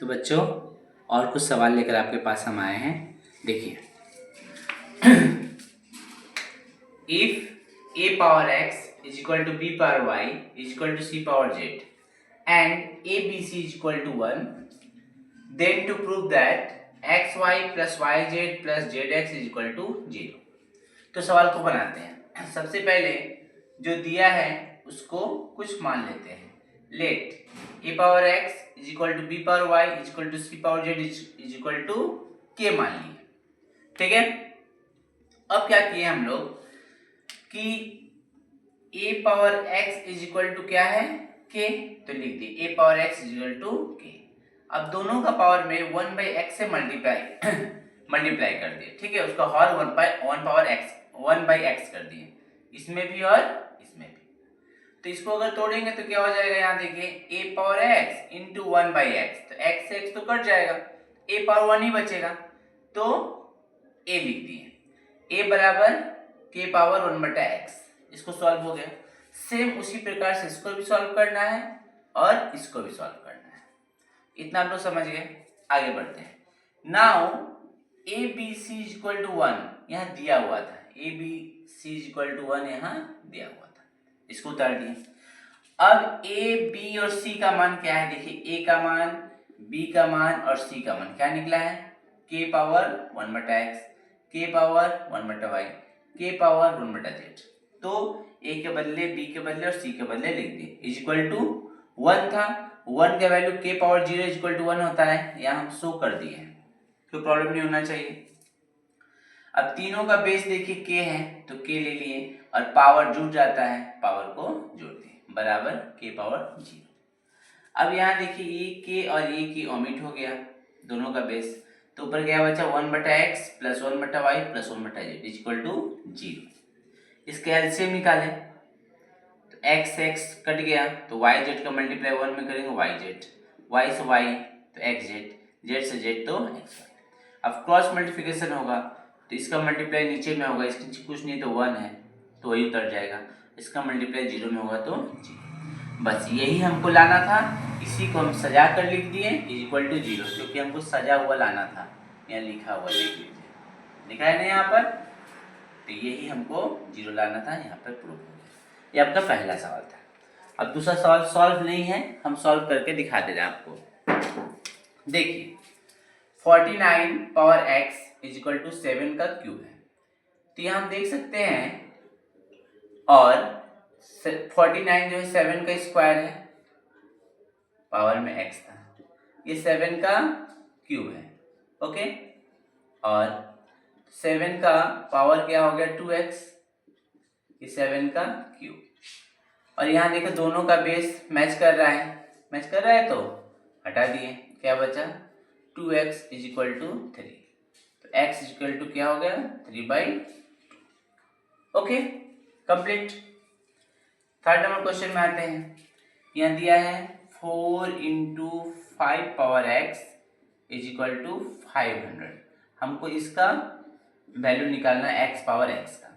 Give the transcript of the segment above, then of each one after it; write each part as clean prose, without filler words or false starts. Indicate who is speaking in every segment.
Speaker 1: तो बच्चों और कुछ सवाल लेकर आपके पास हम आए हैं। देखिए, if a power x is equal to b power y is equal to c power z and abc is equal to 1, then to prove that xy plus yz plus zx is equal to 0। तो सवाल को बनाते हैं। सबसे पहले जो दिया है उसको कुछ मान लेते हैं। Let a power x is equal to b power y is equal to c power z is equal to k मान लिए। ठीक है, अब क्या किए हम लोग कि a power x is equal to क्या है k, तो लिख दिए a power x is equal to k। अब दोनों का पावर में 1/x से मल्टीप्लाई कर दिए। ठीक है, उसका हर 1/x कर दिए, इसमें भी और इसमें भी। तो इसको अगर तोड़ेंगे तो क्या हो जाएगा, यहाँ देखिए a power x into 1/x, तो x से x तो कट जाएगा, a पावर 1 ही बचेगा, तो a लिख दिए। a बराबर k पावर 1/x। इसको सॉल्व हो गया। सेम उसी प्रकार से इसको भी सॉल्व करना है और इसको भी सॉल्व करना है। इतना आप लोग समझ गए। आगे बढ़ते हैं। Now A B C is equal to 1 यहाँ दिया हुआ था, A B C is equal to 1 यहाँ दिया हुआ था, इसको उतार दिए। अब ए बी और सी का मान क्या है, देखिए ए का मान, बी का मान और सी का मान क्या निकला है, k power 1/x, k power 1/y, k power 1/z। तो ए के बदले बी के बदले और सी के बदले लिख दिए। इज इक्वल टू 1 था, 1 का value k power 0 is equal to 1 होता है, यहाँ हम शो कर दिए, कोई प्रॉब्लम नहीं होना चाहिए। अब तीनों का बेस देखिए k है, तो k ले लिए और पावर जुड़ जाता है, पावर को जोड़ दिए, बराबर k पावर 0। अब यहाँ देखिए ये k और ये k ओमिट हो गया, दोनों का बेस, तो ऊपर क्या बचा 1/x plus 1/y plus 1/z is equal to 0। इसके एलसीएम निकाले तो x x कट गया, तो yz का मल्टीप्लाई 1 में करेंगे yz, y से y तो xz, z से z तो xy। अब क्रॉस मल्टीप्लिकेशन होगा तो इसका मल्टीप्लाई नीचे में होगा, इसके नीचे कुछ नहीं तो 1 है तो वही उतर जाएगा, इसका मल्टीप्लाई 0 में होगा तो 0। बस यही हमको लाना था, इसी को हम सजा कर लिख दिए इज इक्वल टू 0, क्योंकि हमको सजा हुआ लाना था। यहाँ लिखा हुआ लिख लीजिए, लिखा है ना यहाँ पर, तो यही हमको 0 लाना था, यहाँ पर प्रूफ हो गया। ये आपका पहला सवाल था। अब दूसरा सवाल सॉल्व नहीं है, हम सॉल्व करके दिखा दे रहे हैं आपको। देखिए 49 power x is equal to 7 का क्यूब है, तो यहाँ हम देख सकते हैं, और 49 जो है 7 का स्क्वायर है, पावर में x था, ये 7 का क्यूब है। ओके, और 7 का पावर क्या हो गया 2x, ये 7 का क्यूब, और यहाँ देखो दोनों का बेस मैच कर रहा है, तो हटा दिए, क्या बचा 2x इज इक्वल टू 3, तो x इज इक्वल टू क्या हो गया 3/2। Okay, complete. Third number question में आते हैं। यहाँ दिया है 4 into 5 power x is equal to 500। हमको इसका वैल्यू निकालना है x पावर x का।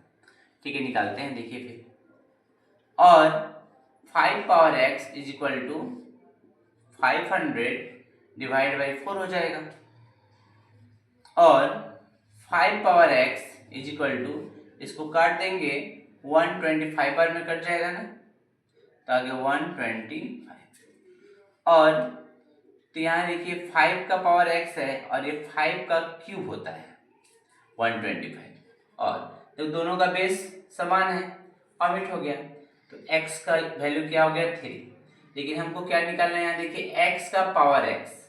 Speaker 1: ठीक है, निकालते हैं, देखिए फिर। और 5 power x is equal to 500 divide by 4 हो जाएगा, और 5 power x is equal to, इसको काट देंगे 125 बार में कट जाएगा ना, तो आगे 125, और तो यहाँ देखिए 5 का पावर x है और ये 5 का क्यूब होता है 125, और तो दोनों का बेस समान है, ओमिट हो गया, तो x का वैल्यू क्या हो गया 3। लेकिन हमको क्या निकालना है, यहाँ देखिए x का पावर x,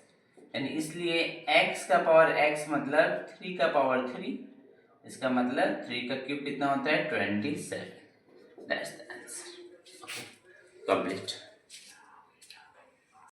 Speaker 1: यानी इसलिए x का पावर x मतलब 3 का पावर 3, इसका मतलब 3 का क्यूब कितना होता है 27। That's the answer. Okay, complete.